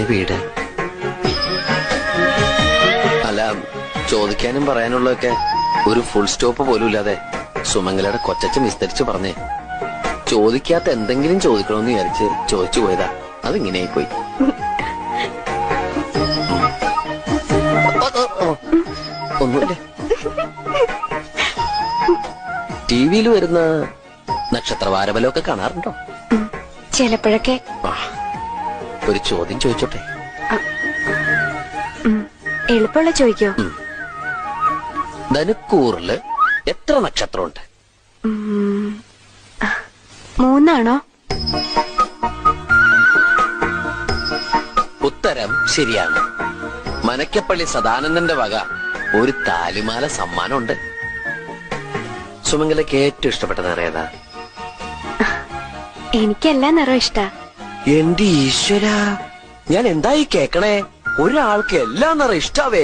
വീട്? അല്ല, ചോദിക്കാനും പറയാനുള്ളതൊക്കെ ഒരു ഫുൾ സ്റ്റോപ്പ് പോലും ഇല്ലാതെ സുമംഗലയുടെ കൊച്ചച്ഛൻ വിസ്തരിച്ച് പറഞ്ഞേ. ചോദിക്കാത്ത എന്തെങ്കിലും ചോദിക്കണമെന്ന് വിചാരിച്ച് ചോദിച്ചു പോയതാ. അതിങ്ങനെയായി പോയി. ഒന്നുമില്ല. ടിവിയിൽ വരുന്ന നക്ഷത്രവാരബലമൊക്കെ കാണാറുണ്ടോ? ചിലപ്പോഴൊക്കെ. ഒരു ചോദ്യം ചോദിച്ചോട്ടെ? എളുപ്പമുള്ള ചോദിക്കോ? ധനുക്കൂറില് എത്ര നക്ഷത്രമുണ്ട്? 3 ഉത്തരം ശരിയാണ്. മനക്കപ്പള്ളി സദാനന്ദന്റെ വക ഒരു താലിമാല സമ്മാനമുണ്ട്. സുമംഗലയ്ക്ക് ഏറ്റവും ഇഷ്ടപ്പെട്ട നിറം ഏതാ? എനിക്കെല്ലാ നിറവും ഇഷ്ടാ. എന്റെ ഈശ്വര, ഞാൻ എന്തായി കേക്കണേ? ഒരാൾക്ക് എല്ലാ നിറം ഇഷ്ടാവേ?